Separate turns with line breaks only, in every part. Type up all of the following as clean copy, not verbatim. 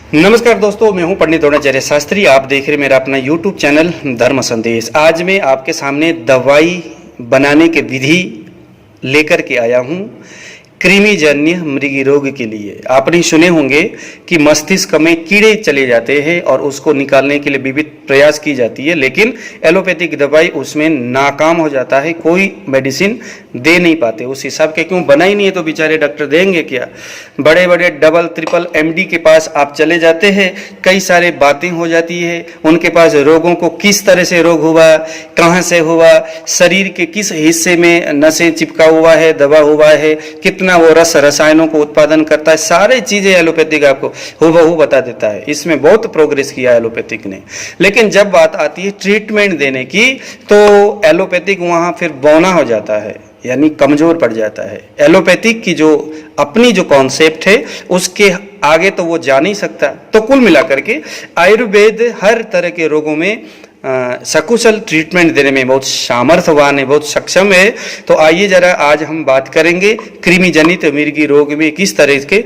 नमस्कार दोस्तों, मैं हूं पंडित द्रोणाचार्य शास्त्री। आप देख रहे मेरा अपना YouTube चैनल धर्म संदेश। आज मैं आपके सामने दवाई बनाने के विधि लेकर के आया हूं कृमिजन्य मृगी रोग के लिए। आपने सुने होंगे कि मस्तिष्क में कीड़े चले जाते हैं और उसको निकालने के लिए विविध प्रयास की जाती है, लेकिन एलोपैथिक दवाई उसमें नाकाम हो जाता है। कोई मेडिसिन दे नहीं पाते उस हिसाब के, क्यों बना ही नहीं है तो बेचारे डॉक्टर देंगे क्या। बड़े बड़े डबल ट्रिपल MD के पास आप चले जाते हैं, कई सारे बातें हो जाती है उनके पास। रोगों को किस तरह से रोग हुआ, कहाँ से हुआ, शरीर के किस हिस्से में नसें चिपका हुआ है, दबा हुआ है, कितना वो रसायनों को उत्पादन करता है, सारी चीजें एलोपैथिक आपको हूबहू बता देता है। इसमें बहुत प्रोग्रेस किया एलोपैथिक ने। लेकिन जब बात आती है ट्रीटमेंट देने की तो एलोपैथिक वहां फिर बौना हो जाता है, यानी कमजोर पड़ जाता है। एलोपैथिक की जो अपनी जो कॉन्सेप्ट है उसके आगे तो वो जा नहीं सकता। तो कुल मिलाकर के आयुर्वेद हर तरह के रोगों में सकुशल ट्रीटमेंट देने में बहुत सामर्थ्यवान है, बहुत सक्षम है। तो आइए जरा आज हम बात करेंगे कृमि जनित मृगी रोग में किस तरह के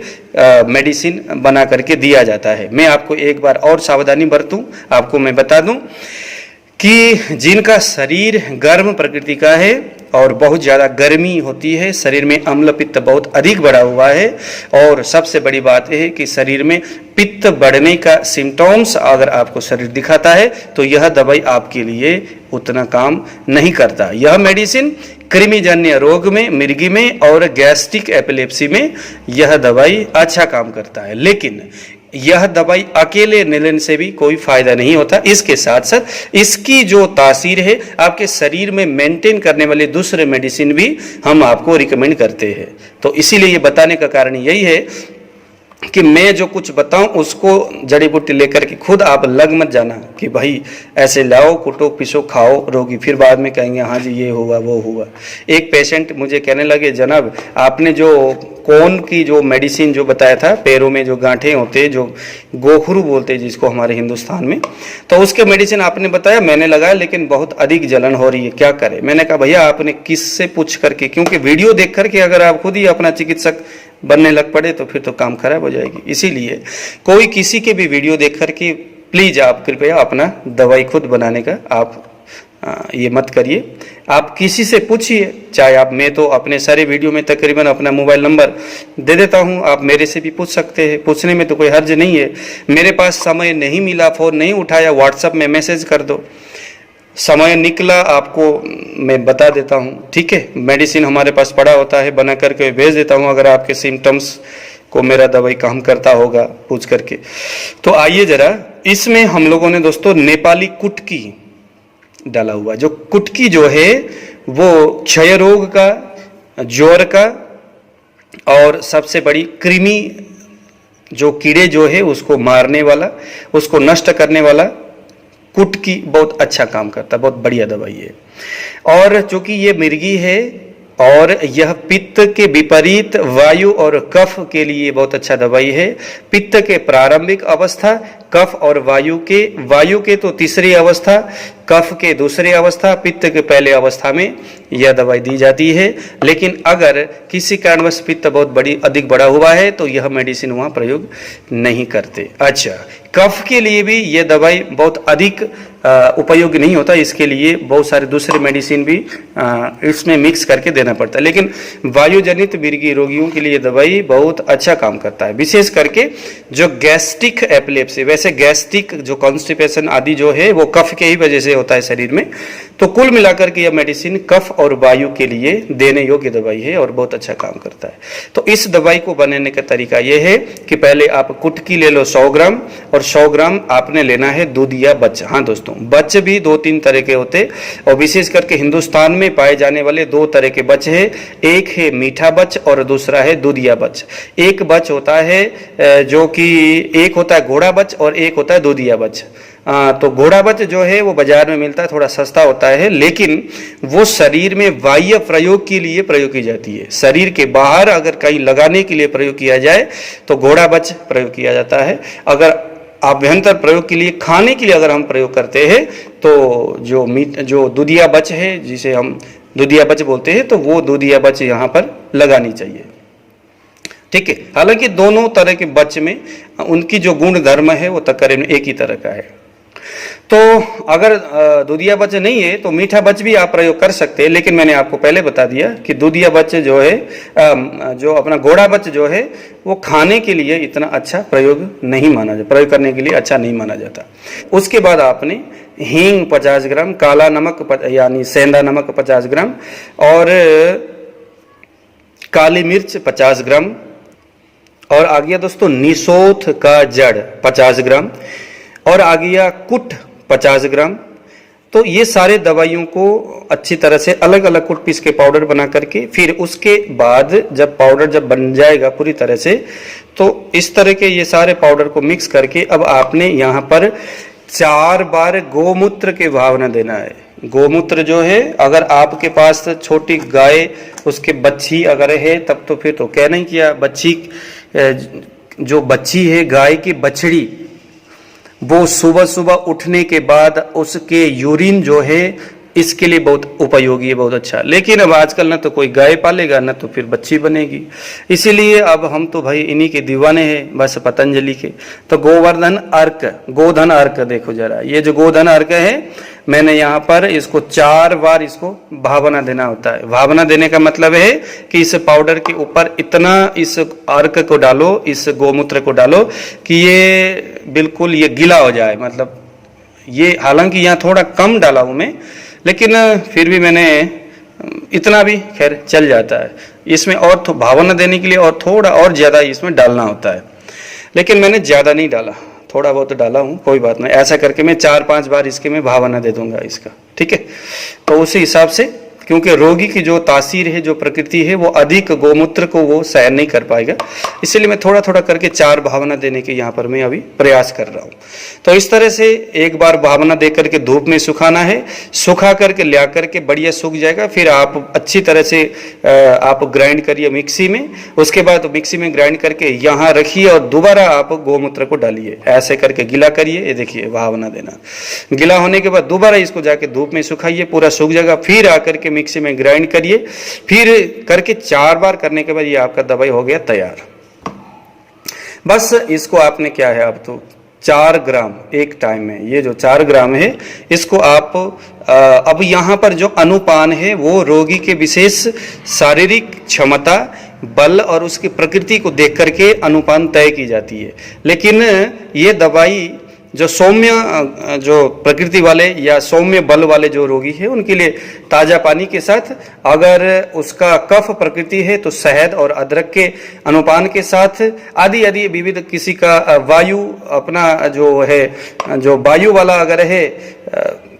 मेडिसिन बना करके दिया जाता है। मैं आपको एक बार और सावधानी बरतूं, आपको मैं बता दूं कि जिनका शरीर गर्म प्रकृति का है और बहुत ज़्यादा गर्मी होती है, शरीर में अम्ल पित्त बहुत अधिक बढ़ा हुआ है, और सबसे बड़ी बात यह है कि शरीर में पित्त बढ़ने का सिम्टम्स अगर आपको शरीर दिखाता है तो यह दवाई आपके लिए उतना काम नहीं करता। यह मेडिसिन कृमिजन्य रोग में, मिर्गी में और गैस्ट्रिक एपिलेप्सी में यह दवाई अच्छा काम करता है। लेकिन यह दवाई अकेले लेने से भी कोई फायदा नहीं होता। इसके साथ साथ इसकी जो तासीर है आपके शरीर में मेंटेन करने वाले दूसरे मेडिसिन भी हम आपको रिकमेंड करते हैं। तो इसीलिए ये बताने का कारण यही है कि मैं जो कुछ बताऊं उसको जड़ी बूटी लेकर के खुद आप लग मत जाना कि भाई ऐसे लाओ, कुटो, पिसो, खाओ रोगी, फिर बाद में कहेंगे हाँ जी ये हुआ वो हुआ। एक पेशेंट मुझे कहने लगे, जनाब आपने जो कौन की जो मेडिसिन जो बताया था, पैरों में जो गांठें होते हैं, जो गोखरू बोलते हैं जिसको हमारे हिंदुस्तान में, तो उसके मेडिसिन आपने बताया, मैंने लगाया लेकिन बहुत अधिक जलन हो रही है, क्या करें। मैंने कहा भैया आपने किससे पूछ करके, क्योंकि वीडियो देख करके अगर आप खुद ही अपना चिकित्सक बनने लग पड़े तो फिर तो काम खराब हो जाएगी। इसीलिए कोई किसी के भी वीडियो देख करके प्लीज आप कृपया अपना दवाई खुद बनाने का आप ये मत करिए। आप किसी से पूछिए, चाहे आप, मैं तो अपने सारे वीडियो में तकरीबन अपना मोबाइल नंबर दे देता हूं, आप मेरे से भी पूछ सकते हैं, पूछने में तो कोई हर्ज नहीं है। मेरे पास समय नहीं मिला, फोन नहीं उठाया, व्हाट्सएप में मैसेज कर दो, समय निकला आपको मैं बता देता हूँ, ठीक है। मेडिसिन हमारे पास पड़ा होता है, बना करके भेज देता हूँ अगर आपके सिम्टम्स को मेरा दवाई काम करता होगा पूछ करके। तो आइए जरा, इसमें हम लोगों ने दोस्तों नेपाली कुटकी डाला हुआ। जो कुटकी जो है वो क्षय रोग का, ज्वर का और सबसे बड़ी कृमि जो कीड़े जो है उसको मारने वाला, उसको नष्ट करने वाला कुटकी बहुत अच्छा काम करता है, बहुत बढ़िया दवाई है। और चूंकि ये मिर्गी है और यह पित्त के विपरीत वायु और कफ के लिए बहुत अच्छा दवाई है। पित्त के प्रारंभिक अवस्था, कफ और वायु के तो तीसरी अवस्था, कफ के दूसरी अवस्था, पित्त के पहले अवस्था में यह दवाई दी जाती है। लेकिन अगर किसी कारणवश पित्त बहुत अधिक बढ़ा हुआ है तो यह मेडिसिन वहाँ प्रयोग नहीं करते। अच्छा, कफ के लिए भी यह दवाई बहुत अधिक उपयोगी नहीं होता, इसके लिए बहुत सारे दूसरे मेडिसिन भी इसमें मिक्स करके देना पड़ता है। लेकिन वायु जनित मिर्गी रोगियों के लिए दवाई बहुत अच्छा काम करता है, विशेष करके जो गैस्ट्रिक एपिलेप्सी। वैसे गैस्ट्रिक जो कॉन्स्टिपेशन आदि जो है वो कफ के ही वजह से होता है शरीर में। तो कुल मिलाकर के यह मेडिसिन कफ और वायु के लिए देने योग्य दवाई है और बहुत अच्छा काम करता है। तो इस दवाई को बनाने का तरीका यह है कि पहले आप कुटकी ले लो 100 ग्राम, और 100 ग्राम आपने लेना है दूध या बच। हाँ दोस्तों, बच भी 2-3 तरह के होते और विशेष करके हिंदुस्तान में पाए जाने वाले 2 तरह के बच है। एक है मीठा बच और दूसरा है दूधिया बच। एक बच होता है जो कि एक होता है घोड़ा बच और एक होता है दूधिया बच। तो घोड़ा बच जो है वो बाजार में मिलता है, थोड़ा सस्ता होता है, लेकिन वो शरीर में बाह्य प्रयोग के लिए प्रयोग की जाती है। शरीर के बाहर अगर कहीं लगाने के लिए प्रयोग किया जाए तो घोड़ा बच प्रयोग किया जाता है। अगर आभ्यंतर प्रयोग के लिए, खाने के लिए अगर हम प्रयोग करते हैं तो जो दूधिया बच है, जिसे हम दूधिया बच बोलते हैं, तो वो दूधिया बच यहाँ पर लगानी चाहिए। ठीक है। हालांकि दोनों तरह के बच में उनकी जो गुण धर्म है वो तकरीबन एक ही तरह का है। तो अगर दूधिया बच नहीं है तो मीठा बच भी आप प्रयोग कर सकते हैं, लेकिन मैंने आपको पहले बता दिया कि दूधिया बच जो है, जो अपना घोड़ा बच जो है, वो खाने के लिए इतना अच्छा प्रयोग नहीं माना जाता, प्रयोग करने के लिए अच्छा नहीं माना जाता। उसके बाद आपने हींग 50 ग्राम, काला नमक यानी सेंधा नमक 50 ग्राम और काली मिर्च 50 ग्राम और आ गया दोस्तों निसोथ का जड़ 50 ग्राम और आ गया कुट 50 ग्राम। तो ये सारे दवाइयों को अच्छी तरह से अलग अलग कुट पीस के पाउडर बना करके, फिर उसके बाद जब पाउडर जब बन जाएगा पूरी तरह से, तो इस तरह के ये सारे पाउडर को मिक्स करके अब आपने यहाँ पर 4 बार गोमूत्र के भावना देना है। गोमूत्र जो है, अगर आपके पास छोटी गाय उसके बच्ची अगर है तब तो फिर तो कहना ही किया, बच्ची जो बच्ची है गाय की बछड़ी, वो सुबह सुबह उठने के बाद उसके यूरिन जो है इसके लिए बहुत उपयोगी है, बहुत अच्छा। लेकिन अब आजकल ना तो कोई गाय पालेगा ना तो फिर बच्ची बनेगी, इसीलिए अब हम तो भाई इन्हीं के दीवाने हैं बस, पतंजलि के। तो गोवर्धन अर्क, गोधन अर्क देखो जरा, ये जो गोधन अर्क है मैंने यहाँ पर इसको 4 बार इसको भावना देना होता है। भावना देने का मतलब है कि इस पाउडर के ऊपर इतना इस अर्क को डालो, इस गोमूत्र को डालो कि ये बिल्कुल ये गीला हो जाए। मतलब ये हालांकि यहाँ थोड़ा कम डाला हूँ मैं, लेकिन फिर भी मैंने इतना भी खैर चल जाता है। इसमें और भावना देने के लिए और थोड़ा और ज़्यादा इसमें डालना होता है, लेकिन मैंने ज़्यादा नहीं डाला, थोड़ा बहुत डाला हूँ, कोई बात नहीं। ऐसा करके मैं 4-5 बार इसके मैं भावना दे दूंगा इसका, ठीक है। तो उसी हिसाब से, क्योंकि रोगी की जो तासीर है, जो प्रकृति है, वो अधिक गोमूत्र को वो सहन नहीं कर पाएगा, इसलिए मैं थोड़ा थोड़ा करके 4 भावना देने के यहाँ पर मैं अभी प्रयास कर रहा हूँ। तो इस तरह से एक बार भावना दे करके धूप में सुखाना है, सुखा करके ला करके बढ़िया सूख जाएगा, फिर आप अच्छी तरह से आप ग्राइंड करिए मिक्सी में। उसके बाद मिक्सी में ग्राइंड करके यहाँ रखिए और दोबारा आप गोमूत्र को डालिए, ऐसे करके गीला करिए। ये देखिए भावना देना, गीला होने के बाद दोबारा इसको जाके धूप में सुखाइए, पूरा सूख जाएगा, फिर आकर के मिक्सी में ग्राइंड करिए। फिर करके 4 बार करने के बाद ये आपका दवाई हो गया तैयार। बस इसको आपने क्या है, अब तो 4 ग्राम एक टाइम में, ये जो 4 ग्राम है इसको आप अब यहाँ पर जो अनुपान है वो रोगी के विशेष शारीरिक क्षमता, बल और उसकी प्रकृति को देख करके अनुपान तय की जाती है। लेकिन ये दवाई जो सौम्य जो प्रकृति वाले या सौम्य बल वाले जो रोगी है उनके लिए ताज़ा पानी के साथ, अगर उसका कफ प्रकृति है तो शहद और अदरक के अनुपान के साथ, आदि आदि विविध, किसी का वायु अपना जो है, जो वायु वाला अगर है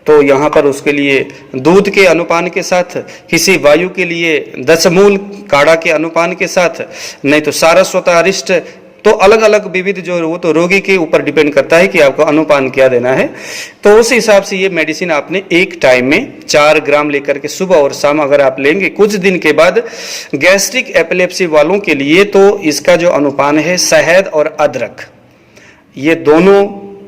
तो यहाँ पर उसके लिए दूध के अनुपान के साथ, किसी वायु के लिए 10 मूल काढ़ा के अनुपान के साथ, नहीं तो सारस्वत अरिष्ट, तो अलग अलग विविध जो वो तो रोगी के ऊपर डिपेंड करता है कि आपको अनुपान क्या देना है। तो उस हिसाब से ये मेडिसिन आपने एक टाइम में 4 ग्राम लेकर के सुबह और शाम अगर आप लेंगे कुछ दिन के बाद, गैस्ट्रिक एपिलेप्सी वालों के लिए तो इसका जो अनुपान है शहद और अदरक, ये दोनों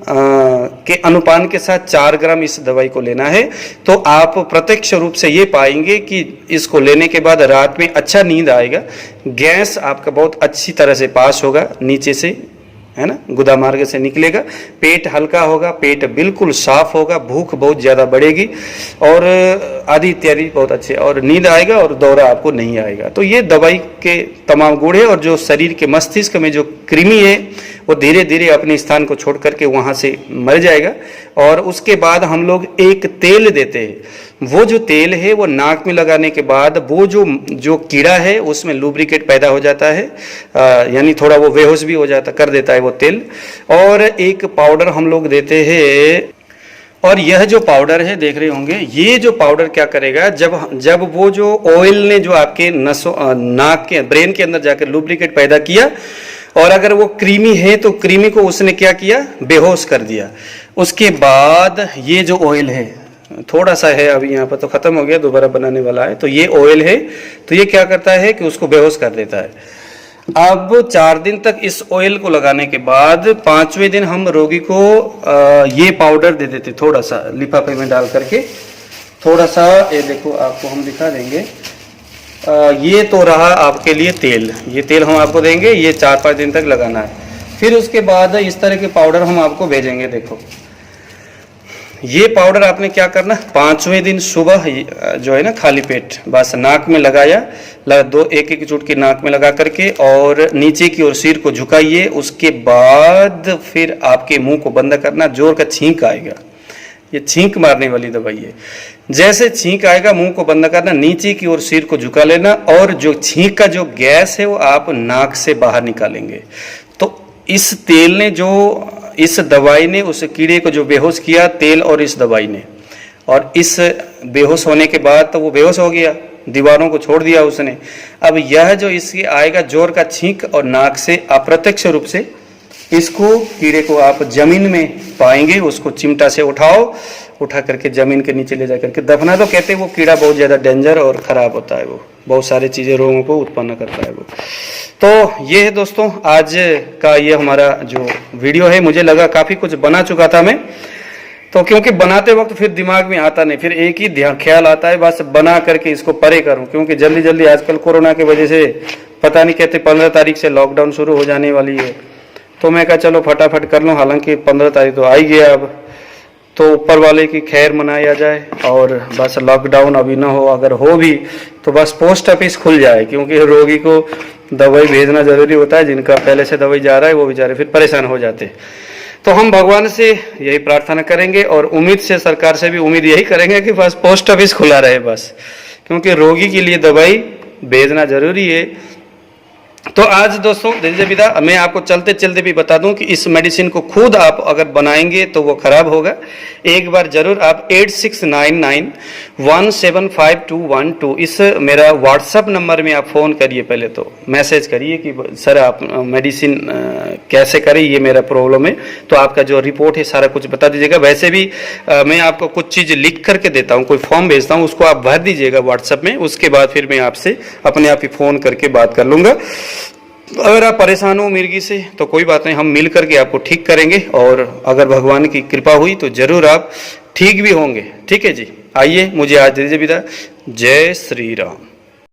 के अनुपान के साथ 4 ग्राम इस दवाई को लेना है। तो आप प्रत्यक्ष रूप से ये पाएंगे कि इसको लेने के बाद रात में अच्छा नींद आएगा, गैस आपका बहुत अच्छी तरह से पास होगा नीचे से, है ना, गुदा मार्ग से निकलेगा, पेट हल्का होगा, पेट बिल्कुल साफ होगा, भूख बहुत ज़्यादा बढ़ेगी और आदि इत्यादि बहुत अच्छे, और नींद आएगा और दौरा आपको नहीं आएगा। तो ये दवाई के तमाम गुण है। और जो शरीर के मस्तिष्क में जो कृमि है वो धीरे धीरे अपने स्थान को छोड़ करके वहाँ से मर जाएगा। और उसके बाद हम लोग एक तेल देते हैं, वो जो तेल है वो नाक में लगाने के बाद वो जो कीड़ा है उसमें लुब्रिकेट पैदा हो जाता है, यानी थोड़ा वो बेहोश भी हो जाता कर देता है वो तेल। और एक पाउडर हम लोग देते हैं, और यह जो पाउडर है देख रहे होंगे, ये जो पाउडर क्या करेगा, जब वो जो ऑयल ने जो आपके नसों नाक के ब्रेन के अंदर जाकर लुब्रिकेट पैदा किया, और अगर वो क्रीमी है तो क्रीमी को उसने क्या किया, बेहोश कर दिया। उसके बाद ये जो ऑयल है, थोड़ा सा है अभी यहाँ पर तो खत्म हो गया, दोबारा बनाने वाला है, तो ये ऑयल है, तो ये क्या करता है कि उसको बेहोश कर देता है। अब 4 दिन तक इस ऑयल को लगाने के बाद 5वें दिन हम रोगी को ये पाउडर दे देते, थोड़ा सा लिफाफे में डाल करके, थोड़ा सा, ये देखो आपको हम दिखा देंगे, ये तो रहा आपके लिए तेल। ये तेल हम आपको देंगे, ये 4-5 दिन तक लगाना है। फिर उसके बाद इस तरह के पाउडर हम आपको भेजेंगे। देखो ये पाउडर आपने क्या करना, 5वें दिन सुबह जो है ना खाली पेट बस नाक में लगाया, एक चुटकी नाक में लगा करके और नीचे की ओर सिर को झुकाइए। उसके बाद फिर आपके मुंह को बंद करना, जोर का छींक आएगा, ये छींक मारने वाली दवाई है। जैसे छींक आएगा मुंह को बंद करना, नीचे की ओर सिर को झुका लेना और जो छींक का जो गैस है वो आप नाक से बाहर निकालेंगे। तो इस तेल ने इस दवाई ने उस कीड़े को जो बेहोश किया, तेल और इस दवाई ने, और इस बेहोश होने के बाद तो वो बेहोश हो गया, दीवारों को छोड़ दिया उसने। अब यह जो इसकी आएगा जोर का छींक और नाक से अप्रत्यक्ष रूप से इसको कीड़े को आप जमीन में पाएंगे, उसको चिमटा से उठा करके जमीन के नीचे ले जा करके दफना दो। कहते हैं वो कीड़ा बहुत ज़्यादा डेंजर और ख़राब होता है, वो बहुत सारी चीज़ें रोगों को उत्पन्न करता है वो। तो ये है दोस्तों आज का ये हमारा जो वीडियो है। मुझे लगा काफ़ी कुछ बना चुका था मैं, तो क्योंकि बनाते वक्त फिर दिमाग में आता नहीं, फिर एक ही ख्याल आता है बस बना करके इसको परे करूं, क्योंकि जल्दी जल्दी आजकल कोरोना की वजह से पता नहीं कहते 15 तारीख से लॉकडाउन शुरू हो जाने वाली है, तो मैं कहा चलो फटाफट कर लूँ। हालांकि 15 तारीख तो आ ही गया, अब तो ऊपर वाले की खैर मनाया जाए और बस लॉकडाउन अभी ना हो, अगर हो भी तो बस पोस्ट ऑफिस खुल जाए, क्योंकि रोगी को दवाई भेजना जरूरी होता है। जिनका पहले से दवाई जा रहा है वो बेचारे फिर परेशान हो जाते। तो हम भगवान से यही प्रार्थना करेंगे और उम्मीद से सरकार से भी उम्मीद यही करेंगे कि बस पोस्ट ऑफिस खुला रहे बस, क्योंकि रोगी के लिए दवाई भेजना जरूरी है। तो आज दोस्तों दीजिए विदा। मैं आपको चलते चलते भी बता दूं कि इस मेडिसिन को खुद आप अगर बनाएंगे तो वो खराब होगा। एक बार जरूर आप 8699175212 इस मेरा व्हाट्सएप नंबर में आप फ़ोन करिए, पहले तो मैसेज करिए कि सर आप मेडिसिन कैसे करें, ये मेरा प्रॉब्लम है, तो आपका जो रिपोर्ट है सारा कुछ बता दीजिएगा। वैसे भी मैं आपको कुछ चीज़ लिख करके देता हूँ, कोई फॉर्म भेजता हूँ, उसको आप भर दीजिएगा व्हाट्सएप में। उसके बाद फिर मैं आपसे अपने आप ही फ़ोन करके बात कर लूँगा। अगर आप परेशान हो मिर्गी से तो कोई बात नहीं, हम मिल करके आपको ठीक करेंगे और अगर भगवान की कृपा हुई तो जरूर आप ठीक भी होंगे। ठीक है जी, आइए मुझे आज दीजिए विदा। जय श्री राम।